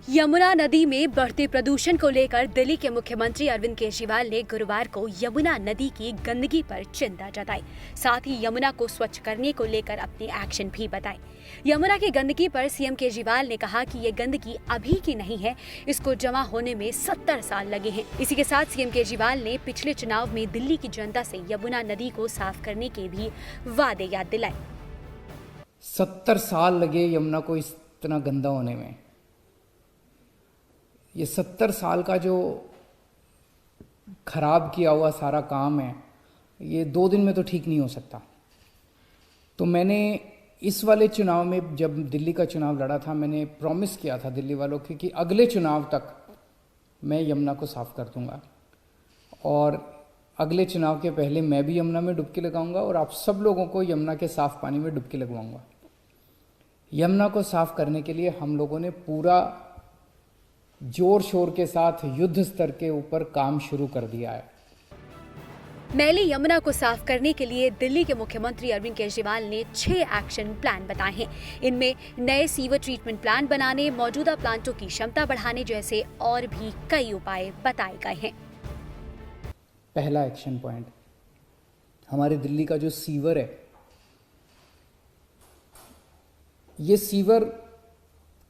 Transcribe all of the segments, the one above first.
यमुना नदी में बढ़ते प्रदूषण को लेकर दिल्ली के मुख्यमंत्री अरविंद केजरीवाल ने गुरुवार को यमुना नदी की गंदगी पर चिंता जताई। साथ ही यमुना को स्वच्छ करने को लेकर अपने एक्शन भी बताए। यमुना की गंदगी पर सीएम केजरीवाल ने कहा कि ये गंदगी अभी की नहीं है, इसको जमा होने में 70 साल लगे हैं। इसी के साथ सीएम केजरीवाल ने पिछले चुनाव में दिल्ली की जनता से यमुना नदी को साफ करने के भी वादे याद दिलाए। 70 साल लगे यमुना को इतना गंदा होने में। ये 70 साल का जो खराब किया हुआ सारा काम है, ये 2 दिन में तो ठीक नहीं हो सकता। तो मैंने इस वाले चुनाव में, जब दिल्ली का चुनाव लड़ा था, मैंने प्रॉमिस किया था दिल्ली वालों को कि अगले चुनाव तक मैं यमुना को साफ कर दूंगा, और अगले चुनाव के पहले मैं भी यमुना में डुबकी लगाऊंगा और आप सब लोगों को यमुना के साफ पानी में डुबकी लगवाऊंगा। यमुना को साफ करने के लिए हम लोगों ने पूरा जोर शोर के साथ युद्ध स्तर के ऊपर काम शुरू कर दिया है। मैली यमुना को साफ करने के लिए दिल्ली के मुख्यमंत्री अरविंद केजरीवाल ने 6 एक्शन प्लान बताए हैं। इनमें नए सीवर ट्रीटमेंट प्लांट बनाने, मौजूदा प्लांटों की क्षमता बढ़ाने जैसे और भी कई उपाय बताए गए हैं। पहला एक्शन पॉइंट, हमारे दिल्ली का जो सीवर है, ये सीवर,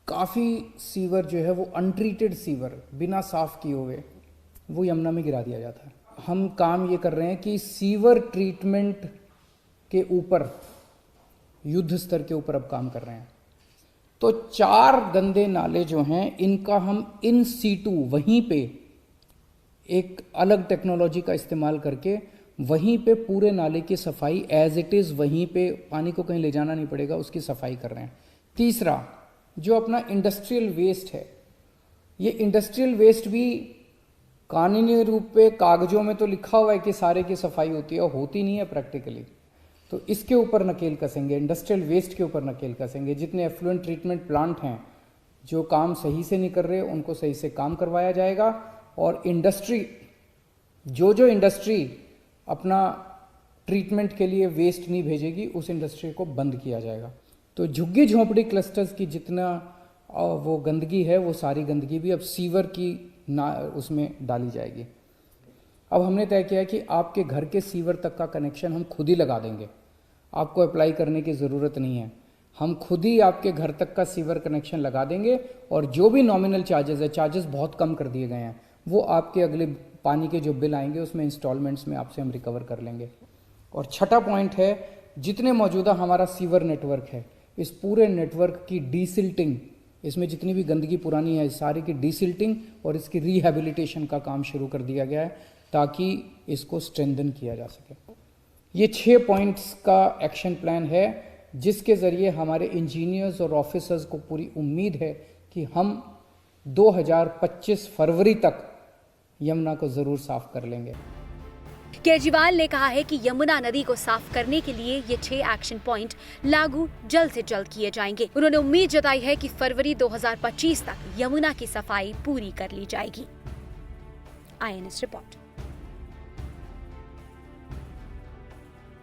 काफ़ी सीवर जो है वो अनट्रीटेड सीवर, बिना साफ किए हुए, वो यमुना में गिरा दिया जाता है। हम काम ये कर रहे हैं कि सीवर ट्रीटमेंट के ऊपर, युद्ध स्तर के ऊपर अब काम कर रहे हैं। तो 4 गंदे नाले जो हैं, इनका हम इन सीटू वहीं पे एक अलग टेक्नोलॉजी का इस्तेमाल करके वहीं पे पूरे नाले की सफाई एज इट इज़, वहीं पे पानी को कहीं ले जाना नहीं पड़ेगा, उसकी सफाई कर रहे हैं। तीसरा, जो अपना इंडस्ट्रियल वेस्ट है, ये इंडस्ट्रियल वेस्ट भी कानूनी रूप पे कागजों में तो लिखा हुआ है कि सारे की सफाई होती है, होती नहीं है प्रैक्टिकली। तो इसके ऊपर नकेल कसेंगे, इंडस्ट्रियल वेस्ट के ऊपर नकेल कसेंगे। जितने एफ्लुएंट ट्रीटमेंट प्लांट हैं जो काम सही से नहीं कर रहे, उनको सही से काम करवाया जाएगा। और इंडस्ट्री, जो इंडस्ट्री अपना ट्रीटमेंट के लिए वेस्ट नहीं भेजेगी, उस इंडस्ट्री को बंद किया जाएगा। तो झुग्गी झोंपड़ी क्लस्टर्स की जितना वो गंदगी है, वो सारी गंदगी भी अब सीवर की उसमें डाली जाएगी। अब हमने तय किया कि आपके घर के सीवर तक का कनेक्शन हम खुद ही लगा देंगे, आपको अप्लाई करने की ज़रूरत नहीं है। हम खुद ही आपके घर तक का सीवर कनेक्शन लगा देंगे, और जो भी नॉमिनल चार्जेस है, चार्जेस बहुत कम कर दिए गए हैं, वो आपके अगले पानी के जो बिल आएंगे उसमें इंस्टॉलमेंट्स में आपसे हम रिकवर कर लेंगे। और छठा पॉइंट है, जितने मौजूदा हमारा सीवर नेटवर्क है, इस पूरे नेटवर्क की डीसिल्टिंग, इसमें जितनी भी गंदगी पुरानी है, सारी की डीसिल्टिंग और इसकी रिहैबिलिटेशन का काम शुरू कर दिया गया है, ताकि इसको स्ट्रेंथन किया जा सके। ये 6 पॉइंट्स का एक्शन प्लान है, जिसके ज़रिए हमारे इंजीनियर्स और ऑफिसर्स को पूरी उम्मीद है कि हम 2025 फरवरी तक यमुना को ज़रूर साफ कर लेंगे। केजरीवाल ने कहा है कि यमुना नदी को साफ करने के लिए ये 6 एक्शन पॉइंट लागू जल्द से जल्द किए जाएंगे। उन्होंने उम्मीद जताई है कि फरवरी 2025 तक यमुना की सफाई पूरी कर ली जाएगी। INS report.